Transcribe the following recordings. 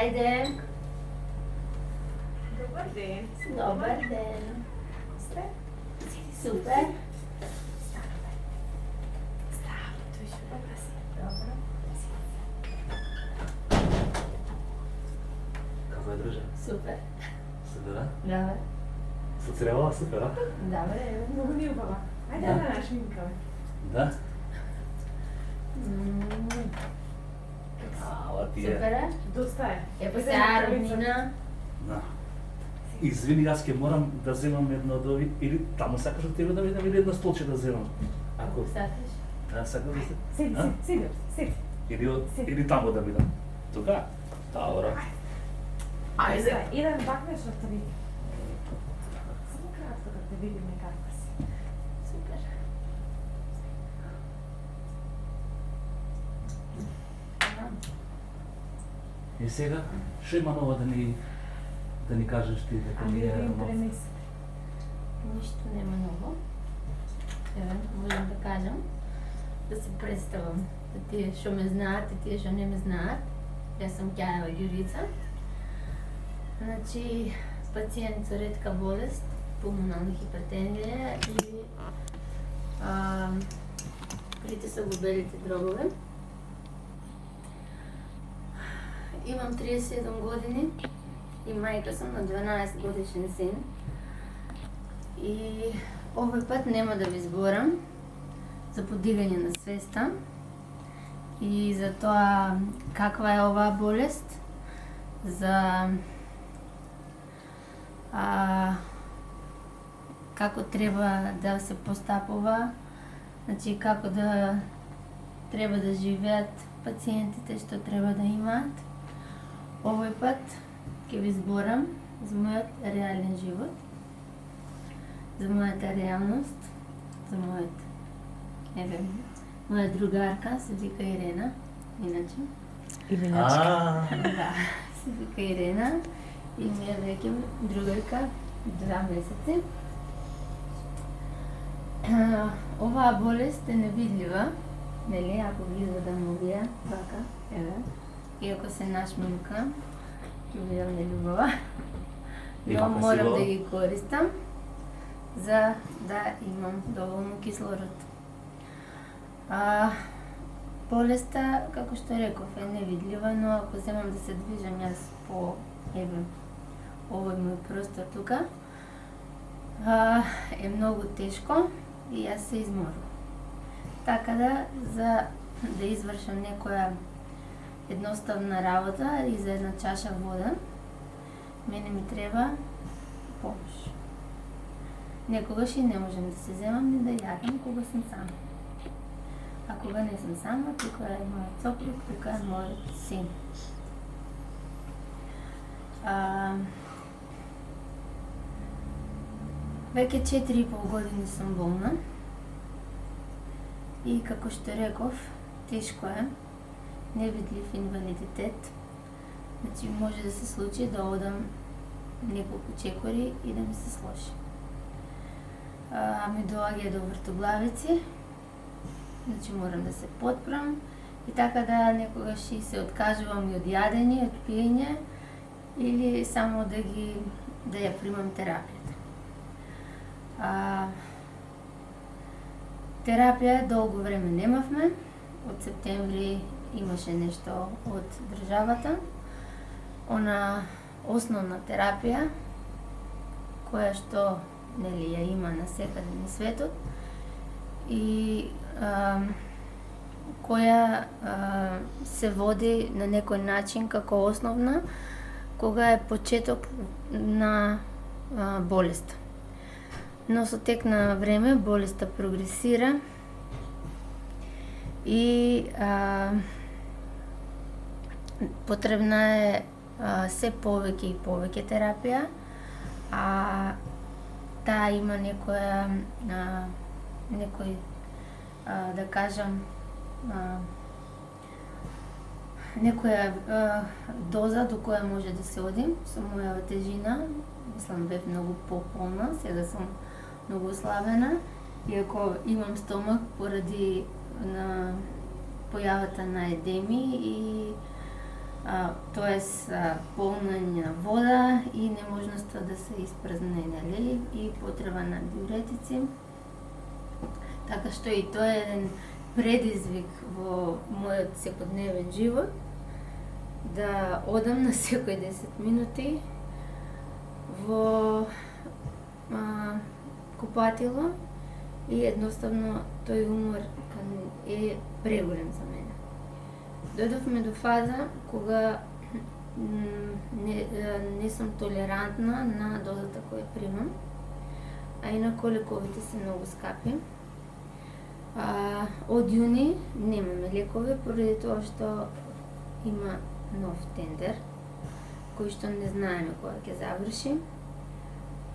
Хайде! Добър ден! Добър ден! Сте? Супер! Става, той ще пъгаси. Добро. Kako je druže? Супер! Super, a? Добре. Социревала супер, а? Добре. Много ми обава. Айде Да. да нашминкаме. Да? М, Ала ти Супер е. е. Доста е. Е, сега роднина. Да. Извини, аз ке морам да вземам едно од ови, или таму сакаш од тебе да видам, или едно столче да вземам? Ако... Сакаш? Да, сакаш да се... Седи, А? седи, седи. Или таму да видам. Тука? Добро. Айде. И да ме бахнеш на това. Само кратко да те видим каква си. Супер. И сега, што има ново да ни кажеш ти дека Ами ни да е им нов? пренеси. Нищо няма ново. Еве, можем да кажем. Да се представам. За тие што ме знаат и тие што не ме знаат. Јас сум Ќаева Ѓурица. Значи, пациент со ретка болест, пулмонална хипертензија и притисок во белите дробови. Имам 37 години и мајка сум на 12 годишен син. И овој пат нема да ви зборам за подигање на свеста и за тоа каква е оваа болест, за како треба да се постапува, значи како да треба да живеат пациентите, што треба да имаат. Овој пат ќе ви зборам за мојот реален живот, за мојата реалност, за моја другарка се вика Ирена, иначе. А, Да, се вика Ирена и ми е веќе другарка 2 месеци. Оваа болест е невидлива, нели, ако ги извадам овие, вака, еве, и ако се нашминка, ќе видам нелюбава. Но Има морам красиво. да ги користам за да имам доволно кислород. Болеста, како што реков, е невидлива, но ако земам да се движам јас по овој мој простор тука, е многу тешко и јас се изморувам. Така да, за да извршам некоја едноставна работа и за една чаша вода, мене ми треба помош. Некогаш и не можам да се земам ни да јадам кога сум сама. А кога не сум сама, тука е мојот сопруг, тука е мојот син. Веќе 4,5 години сум болна и како што реков, тешко е, невидлив инвалидитет. Значи може да се случи да одам неколку чекори и да ми се сложи. Ми доаѓа до вртоглавици, значи морам да се потпрам и така да некогаш и се откажувам и од јадење, од пиење или само да ја примам терапијата. Терапија долго време немавме, од септември имаше нешто од државата. Она основна терапија, која што нели ја има насекаде на светот и која се води на некој начин како основна кога е почеток на болеста. Но со тек на време болеста прогресира и потребна е се повеќе и повеќе терапија, таа има некој да кажам некоја доза до која може да се одим. Со мојава тежина, мислам бев многу пополна, сега сум многу ослабена, иако имам стомак поради на појавата на едеми и тоест полнење на вода и неможноста да се испразне, нели, и потреба на диуретици. Така што и тоа е еден предизвик во мојот секојдневен живот, да одам на секој 10 минути во купатило и едноставно тој умор е преголем за мене. Дојдовме до фаза кога не сум толерантна на дозата која примам, а инаку лековите се многу скапи. Од јуни немаме лекови поради тоа што има нов тендер, кој што не знаеме кога ќе заврши.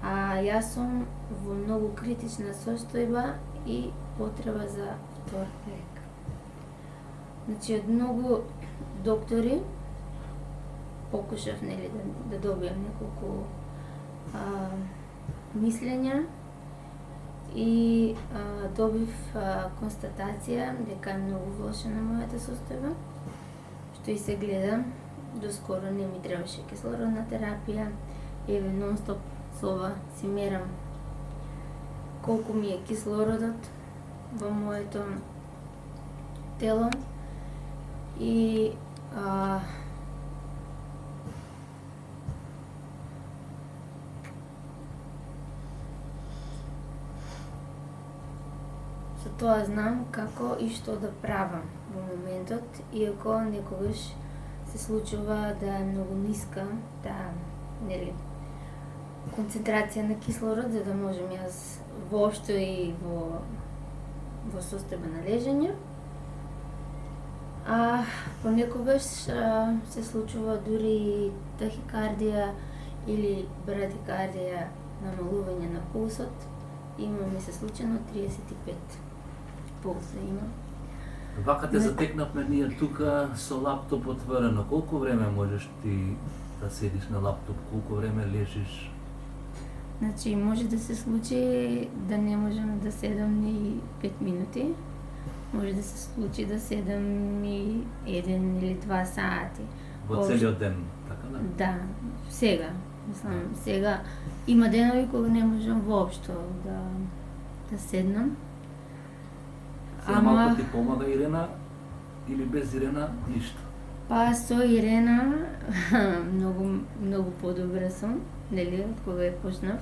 А јас сум во многу критична состојба и потреба за втор лек. Значи, од многу доктори покушав, нели, да добијам неколку мислења и добив констатација дека е многу влошена мојата состојба, што и се гледам. Доскоро не ми требаше кислородна терапија, еве нон-стоп со ова си мерам колку ми е кислородот во моето тело и со тоа знам како и што да правам во моментот, иако некогаш се случува да е многу ниска нели, концентрација на кислород, за да можем јас воопшто и во состојба на лежење. Понекогаш се случува дури и тахикардија или брадикардија, намалување на пулсот. Има ми се случено 35 пулса има. Вака те затекнавме ние тука со лаптоп отворено. Колку време можеш ти да седиш на лаптоп? Колку време лежиш? Значи, може да се случи да не можам да седам ни 5 минути. Може да се случи да седам и 1 или 2 сати. Во целиот ден, така да? Да, сега. Мислам, сега има денови кога не можам воопшто да седнам. Сега малку ти помага Ирена или без Ирена ништо? Па со Ирена многу подобра сум, нели, од кога ја почнав.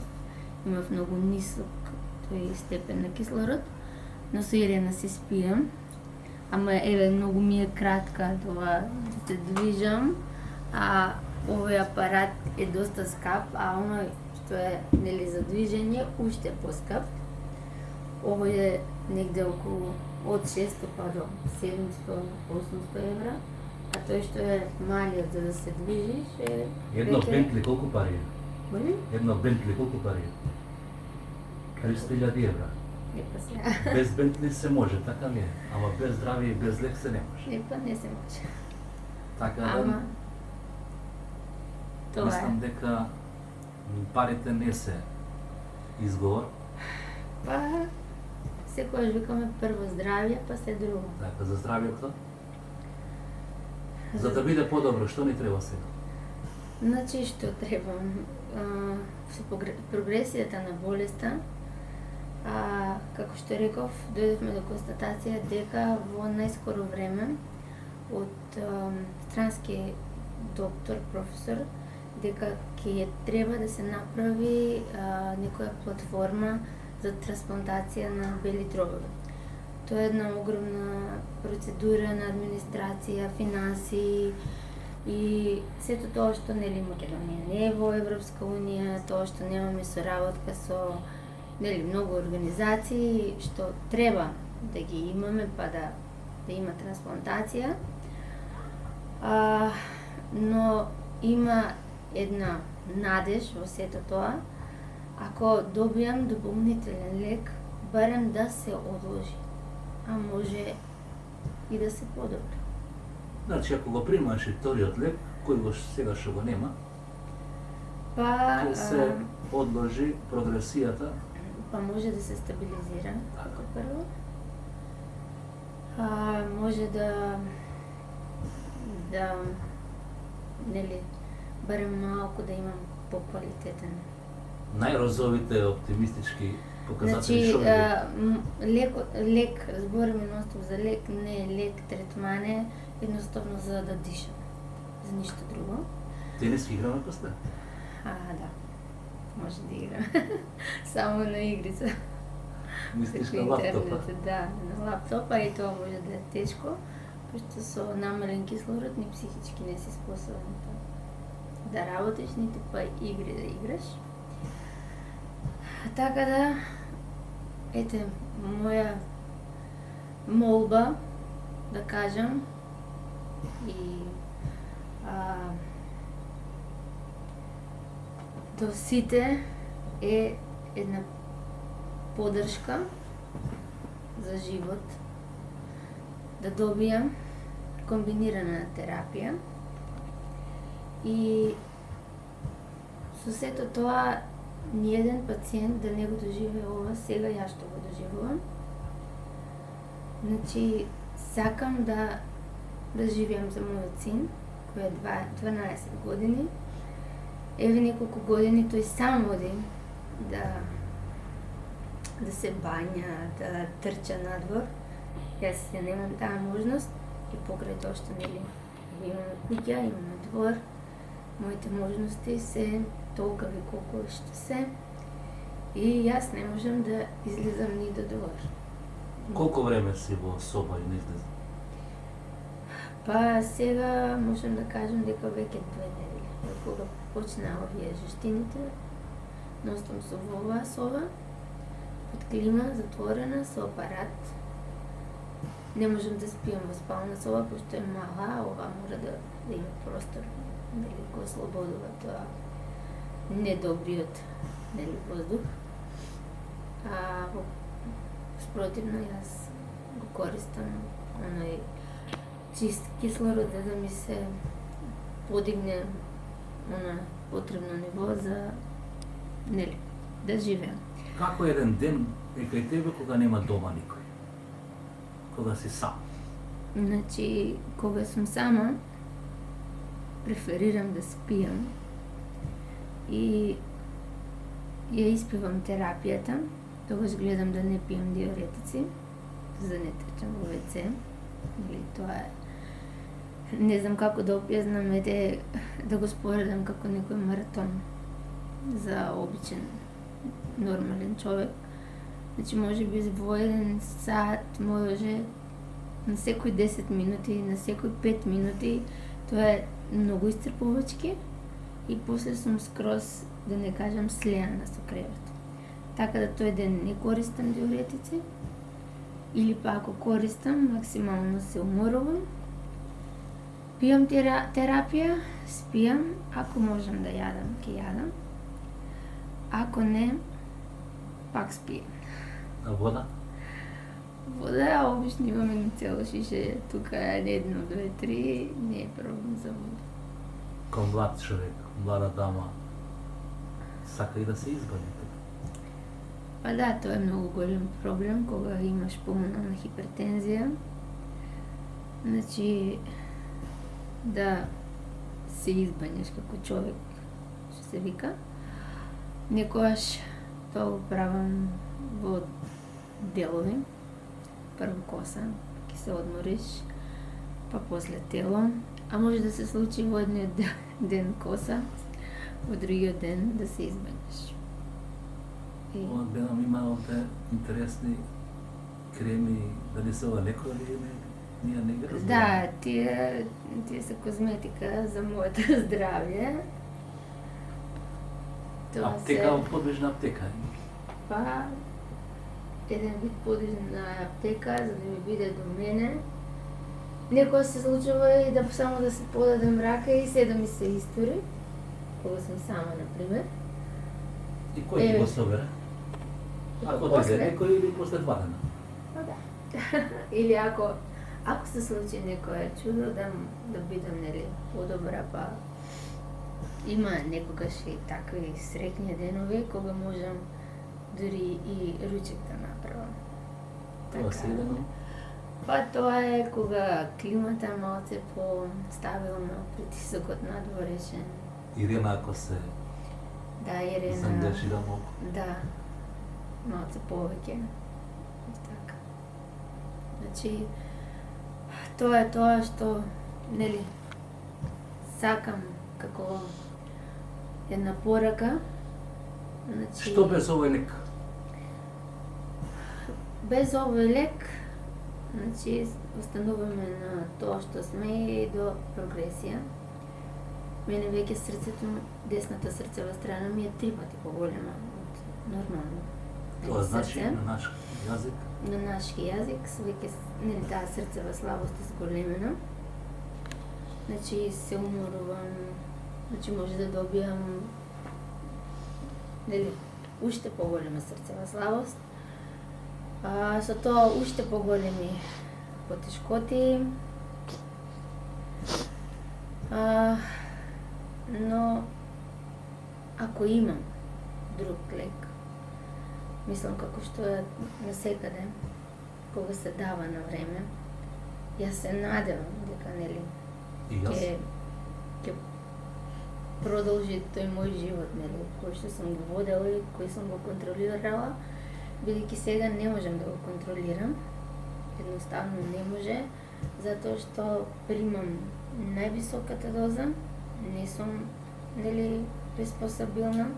Имав многу нисок тој степен на кислород, но со Ирена се спијам. Ама еве многу ми е кратка тоа да се движам, а овој апарат е доста скап, а оној што е, нели, за движење уште поскап. Овој е негде околу од 600 па до 700-800 евра, а тој што е малиот за да се движиш е... Едно Бентли колку пари е? Моли? Едно Бентли колку пари е? 300.000 евра. Епа сега. Без Бентли се може, така ли е? Ама без здравје и без лек се не може. Епа не се може. Така да... Ама... Тоа Мислам е. дека парите не се изговор. Па... Секојаш викаме прво здравје, па се друго. Така, за здравјето. За да биде подобро, што ни треба сега? Значи, што треба? Со прогресијата на болеста, како што реков, дојдовме до констатација дека во најскоро време од странски доктор, професор, дека ќе треба да се направи некоја платформа за трансплантација на бели дробови. Тоа е една огромна процедура на администрација, финанси и сето тоа што, нели, Македонија не е во Европска унија, тоа што немаме соработка со, нели, многу организации што треба да ги имаме, па да има трансплантација. Но има една надеж во сето тоа, ако добијам дополнителен лек, барем да се одложи, а може и да се подобри. Значи, ако го примаш и вториот лек, кој го сега што го нема, ќе се одложи прогресијата. Па може да се стабилизира, како прво. Може да нели, барем малку да имам поквалитетен. Најрозовите оптимистички показатели Значи, што ги лек, збориме едноставно за лек, не е лек третмане, едноставно за да дишам, за ништо друго. Тенис играме после? Да, може да играм. Само на игрица. Мислиш Преку на лаптопа? интернет, да, на лаптопа и тоа може да е тешко, пошто со намален кислород ни психички не си способен да работиш, нити па игри да играш. Така да, ете, моја молба, да кажам, и до сите е една поддршка за живот, да добијам комбинирана терапија и со сето тоа ниеден пациент да не го доживее ова сега ја што го доживувам. Значи, сакам да живеам за мојот син, кој е 12 години. Еве неколку години тој сам оди да се бања, да трча надвор. Јас ја немам таа можност и покрај тоа што нели имаме куќа, имаме двор, моите можности се толкави колку што се и јас не можам да излезам ни до двор. Колку време си во соба и не излезе? Па сега можам да кажам дека веќе 2 недели. Кога почна овие жештините, ностам со во оваа соба, под клима, затворена, со апарат. Не можам да спиам во спална соба, пошто е мала, ова мора да има простор, нели, кој слободува тоа недобриот, нели, воздух. Спротивно, јас го користам оној чист кислород за да ми се подигне она потребно ниво за, нели, да живеам. Како еден ден е кај тебе кога нема дома никој? Кога си сам? Значи, кога сум сама, преферирам да спиам и ја испивам терапијата, тогаш гледам да не пијам диуретици, за да не трчам во ВЦ. Или тоа е... Не знам како да опјаснам, ете да го споредам како некој маратон за обичен, нормален човек. Значи, може би во 1 сат може на секој 10 минути, на секој 5 минути, тоа е многу исцрпувачки и после сум скроз, да не кажам, слеана со кревет. Така да тој ден не користам диуретици, или па ако користам, максимално се уморувам, пијам терапија, спијам, ако можам да јадам, ќе јадам, ако не, пак спијам. А вода? Вода, обично имаме цело шише, тука е 1, 2, 3, не е проблем за вода. Кон млад човек, млада дама, сака и да се избави. Па да, тоа е многу голем проблем кога имаш пулмонална хипертензија. Значи, да се избањаш како човек, што се вика. Некојаш тоа го правам во делови. Прво коса, ќе се одмориш, па после тело. А може да се случи во едниот ден коса, во другиот ден да се избањаш. Ова гледам има овде интересни креми, дали се ова лекови или ние не ги разбираме? Да, тие се козметика за моето здравје. Аптека, подвижна аптека. Па, еден вид подвижна аптека, за да ми биде до мене. Некоја се случува и да само да се подадем рака и се да ми се истори, кога сум сама, например. И кој ти го собере? Ако дојде некој или после 2 дена? Па да. Или ако се случи некое чудо, да бидам, нели, подобра, па има некогаш и такви среќни денови кога можам дури и ручек да направам. Тоа се едно Па тоа е кога климата е малце по-стабилна, притисокот надворешен. Ирена ако се Да, Ирена. заангажира малку. Да, малце повеќе. Така. Значи, тоа е тоа што, нели, сакам како една порака. Значи, Што без овој лек? без овој лек, значи, остануваме на тоа што сме и до прогресија. Мене веќе срцето, десната срцева страна ми е 3 пати поголема од нормално. Тоа значи срце. на наш јазик. На нашки јазик, веќе, нели, таа срцева слабост е зголемена. Значи, се уморувам, значи може да добијам, нели, уште поголема срцева слабост. Со тоа уште поголеми потешкоти. Но ако имам друг лек, мислам како што е насекаде, кога се дава на време, јас се надевам дека, нели, И јас. ќе продолжи тој мој живот, нели, кој што сум го водела и кој сум го контролирала, бидејќи сега не можам да го контролирам. Едноставно не може, затоа што примам највисоката доза, не сум, нели, респонсабилна,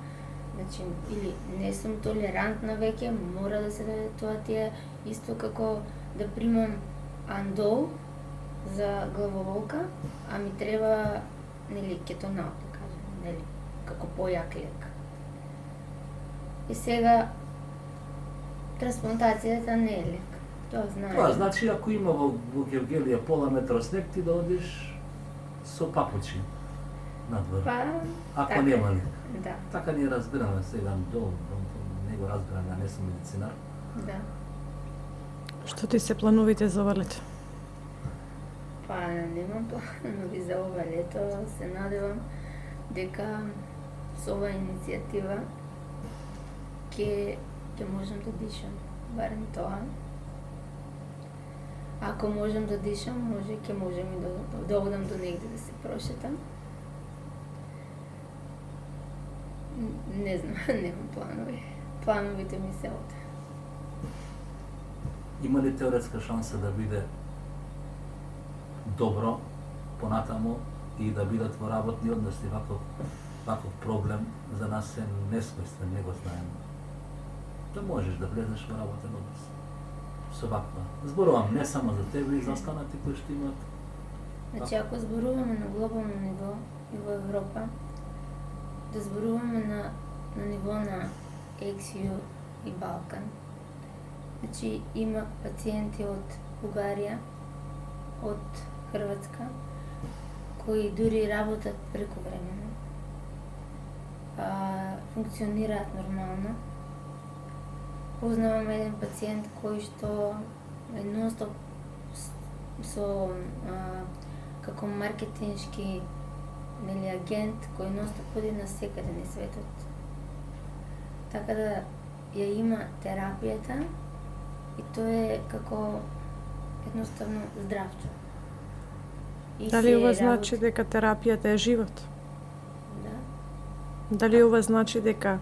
значи, или не сум толерантна веќе, мора да се даде тоа, тие исто како да примам андол за главоболка, а ми треба, нели, кетонал, да кажем, нели, како појак лек. И сега трансплантацијата не е лек. Тоа знае. Тоа значи ако има во Гевгелија пола метро снег, ти да одиш со папучи надвор. Па, Ако така нема е. ли. Да, Така ние разбираме сега, не го разбирам, ја не сум медицинар. да. Што ти се плановите за ова лето? Па, немам планови за ова лето, се надевам дека со оваа иницијатива ќе можам да дишам, барем тоа. Ако можам да дишам, може ќе можам и да одам до негде да се прошетам. Не знам, немам планови. Плановите ми се од. Има ли теоретска шанса да биде добро понатаму и да бидат во работни односи ваков проблем за нас е несвојствен, не го знаеме. Да можеш да влезеш во работен однос со ваква. Зборувам не само за тебе и за останати кои што имаат. Значи, ако зборуваме на глобално ниво и во Европа, да зборуваме на ниво на XU и Балкан. Значи, има пациенти од Бугарија, од Хрватска, кои дури работат прековремено, функционираат нормално. Познавам еден пациент кој што е нонстоп со како маркетиншки, нели, агент кој нонстоп ходи на секаде на светот. Така да ја има терапијата и тоа е како едноставно здрав човек. И Дали се ова значи работи- дека терапијата е живот? Да. Дали ова значи дека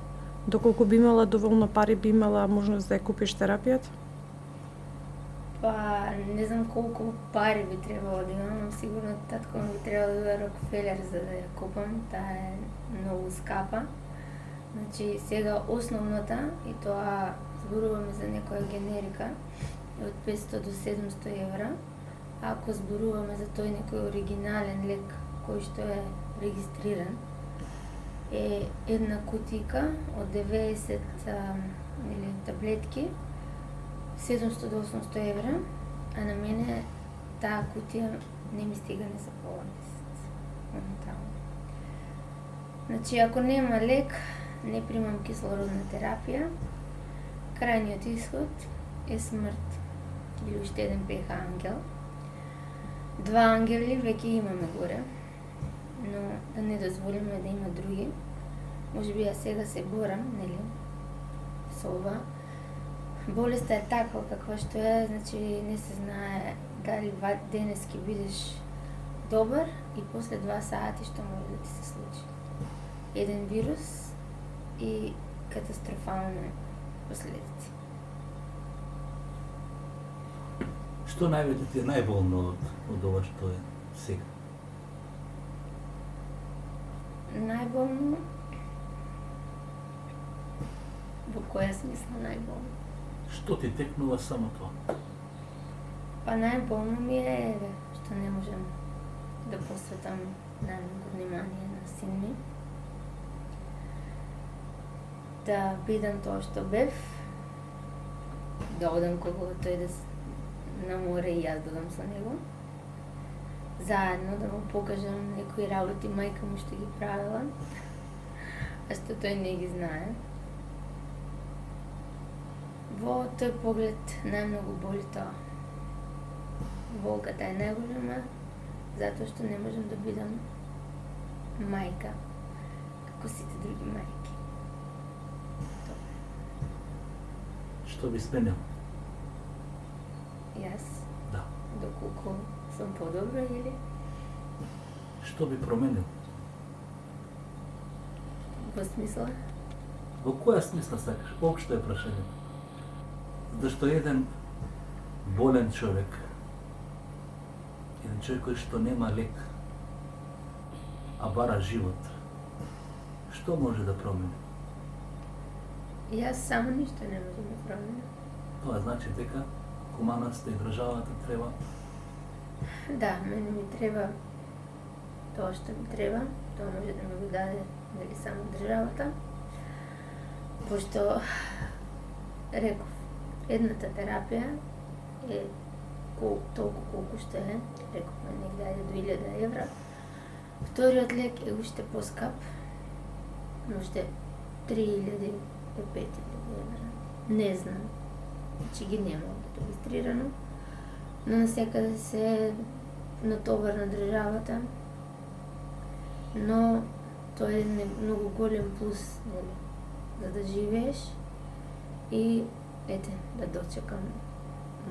доколку би имала доволно пари, би имала можност да ја купиш терапијата? Па, не знам колку пари би требало да имам, но сигурно татко ми би требало да биде Рокфелер за да ја купам, таа е многу скапа. Значи, сега основната, и тоа зборуваме за некоја генерика, е од 500 до 700 евра. А ако зборуваме за тој некој оригинален лек кој што е регистриран, е една кутика од 90 или таблетки, 700 до 800 евра, а на мене таа кутија не ми стига не за пола месец. Моментално. Значи, ако нема лек, не примам кислородна терапија, крајниот исход е смрт или уште еден пех ангел. 2 ангели веќе имаме горе, но да не дозволиме да има други. Може би ја сега се борам, нели, со ова, Болеста е таква каква што е, значи не се знае дали денес ќе бидеш добар и после 2 сати што може да ти се случи. Еден вирус и катастрофални последици. Што највеќе ти е најболно од ова што е сега? Најболно? Во која смисла најболно? Што ти текнува само тоа? Па најболно ми е што не можам да посветам најмногу внимание на син ми. Да бидам тоа што бев, да одам кога тој да на море и јас да одам со него. Заедно да му покажам некои работи мајка му што ги правила, а што тој не ги знае. Во тој поглед најмногу боли тоа. Болката е најголема, затоа што не можам да бидам мајка, како сите други мајки. Што би сменил? Јас, Да. доколку сум подобра или Што би променил? во смисла? Во која смисла сакаш? Општо е прашање. Зашто еден болен човек, еден човек кој што нема лек, а бара живот, што може да промени? Јас само ништо не можам да променам. Тоа значи дека хуманоста и државата треба. Да, мене ми треба тоа што ми треба, тоа може да ми го даде дали само државата. Пошто реков, едната терапија е толку колку што е, рековме негде 2000 евра. Вториот лек е уште поскап, може 3000 и 5000 евра. Не знам, значи ги нема овде регистрирано, но насекаде се натовар на државата, но тоа е многу голем плюс, нели, за да живееш и ете, да дочекам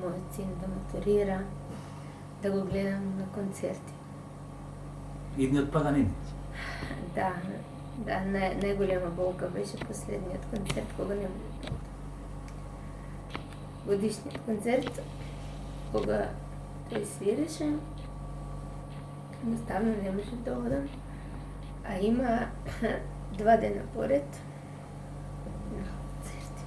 мојот син да матурира, да го гледам на концерти. Идниот Паганини. Да, најголема болка беше последниот концерт кога не може да одам. Годишниот концерт кога тој свиреше, едноставно не може да одам, а има 2 дена поред на концерти.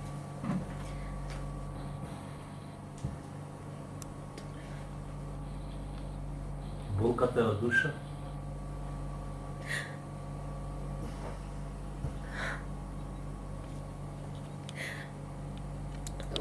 Болката е од душа,